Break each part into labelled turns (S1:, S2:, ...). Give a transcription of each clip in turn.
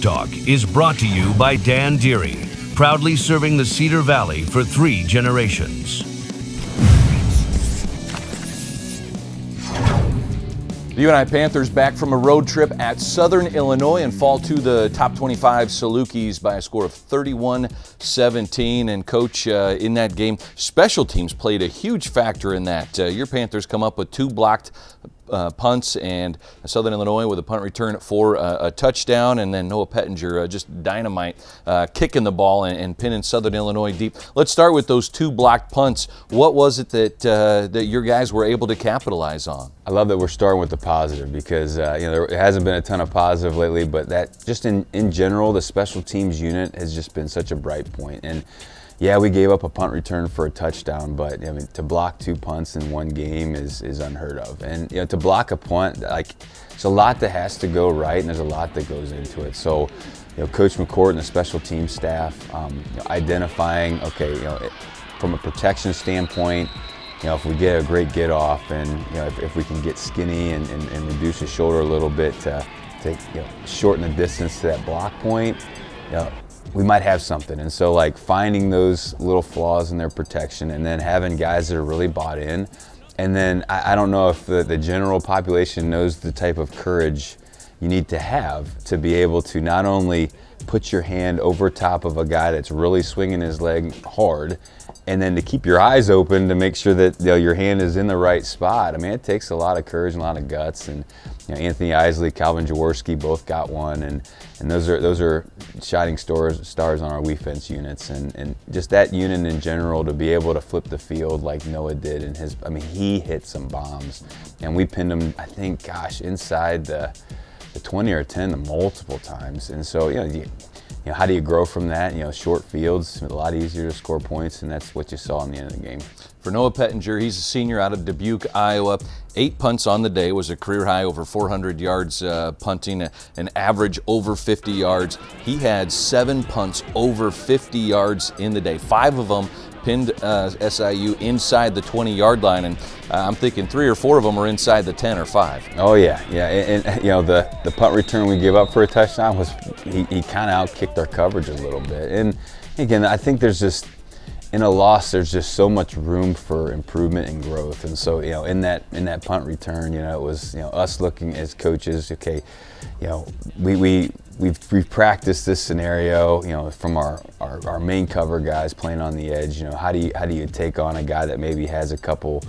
S1: Talk is brought to you by Dan Deary, proudly serving the Cedar Valley for 3 generations.
S2: The UNI Panthers back from a road trip at Southern Illinois and fall to the top 25 Salukis by a score of 31-17. And Coach, in that game, special teams played a huge factor in that. Your Panthers come up with 2 blocked punts, and Southern Illinois with a punt return for a touchdown, and then Noah Pettinger just dynamite kicking the ball and pinning Southern Illinois deep. Let's start with those 2 blocked punts. What was it that your guys were able to capitalize on?
S3: I love that we're starting with the positive because there hasn't been a ton of positive lately, but that just in general, the special teams unit has just been such a bright point. And yeah, we gave up a punt return for a touchdown, but I mean, to block 2 punts in one game is unheard of. And to block a punt, there's a lot that has to go right, and there's a lot that goes into it. So, Coach McCourt and the special team staff identifying, from a protection standpoint, if we get a great get off, and if we can get skinny and reduce the shoulder a little bit to shorten the distance to that block point, we might have something. And so finding those little flaws in their protection and then having guys that are really bought in. And then I don't know if the general population knows the type of courage you need to have to be able to not only put your hand over top of a guy that's really swinging his leg hard, and then to keep your eyes open to make sure that your hand is in the right spot. I mean, it takes a lot of courage and a lot of guts. And Anthony Isley, Calvin Jaworski both got one, and those are shining stars on our defense units. And just that unit in general, to be able to flip the field like Noah did he hit some bombs, and we pinned him, I think, inside the 20 or 10 multiple times. And so how do you grow from that? Short fields, a lot easier to score points, and that's what you saw in the end of the game.
S2: For Noah Pettinger, he's a senior out of Dubuque, Iowa. 8 punts on the day, was a career high, over 400 yards punting, an average over 50 yards. He had 7 punts over 50 yards in the day. 5 of them pinned SIU inside the 20-yard line, and I'm thinking 3 or 4 of them were inside the 10 or 5.
S3: Oh yeah. And the punt return we gave up for a touchdown was he kind of outkicked our coverage a little bit. And again, I think in a loss, there's just so much room for improvement and growth. And so, in that punt return, it was, us looking as coaches, we've practiced this scenario, from our main cover guys playing on the edge. How do you take on a guy that maybe has a couple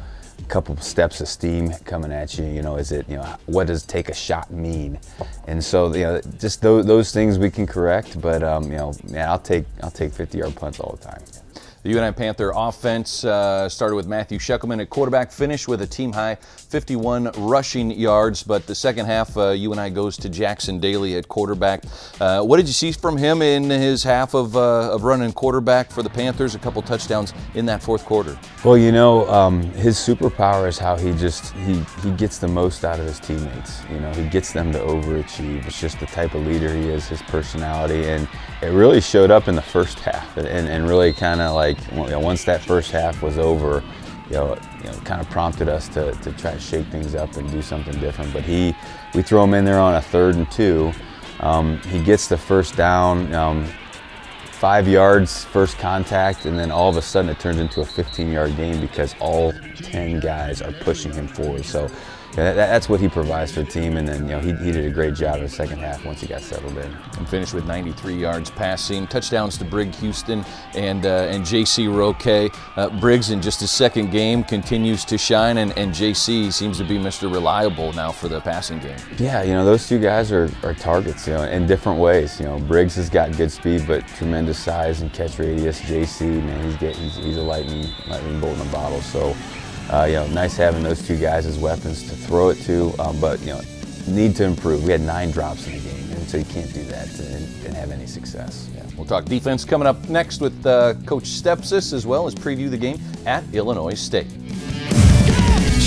S3: steps of steam coming at you? Is it, what does take a shot mean? And so, just those things we can correct. But I'll take 50-yard punts all the time.
S2: The UNI Panther offense started with Matthew Sheckelman at quarterback, finished with a team-high 51 rushing yards, but the second half, UNI goes to Jackson Daly at quarterback. What did you see from him in his half of running quarterback for the Panthers? A couple touchdowns in that fourth quarter.
S3: Well, his superpower is how he gets the most out of his teammates. He gets them to overachieve. It's just the type of leader he is, his personality, and it really showed up in the first half, and really kind of once that first half was over, kind of prompted us to try to shake things up and do something different. But we throw him in there on a 3rd and 2. He gets the first down, 5 yards, first contact, and then all of a sudden it turns into a 15-yard game because all 10 guys are pushing him forward. So that's what he provides for the team, and then he did a great job in the second half once he got settled in.
S2: And finished with 93 yards passing, touchdowns to Briggs Houston and J.C. Roque. Briggs in just his second game continues to shine, and J.C. seems to be Mr. Reliable now for the passing game.
S3: Yeah, those 2 guys are targets, in different ways. Briggs has got good speed but tremendous size and catch radius. J.C., man, he's a lightning bolt in a bottle. So. Nice having those 2 guys as weapons to throw it to, but need to improve. We had 9 drops in the game, and so you can't do that and have any success.
S2: Yeah. We'll talk defense coming up next with Coach Stepsis, as well as preview the game at Illinois State.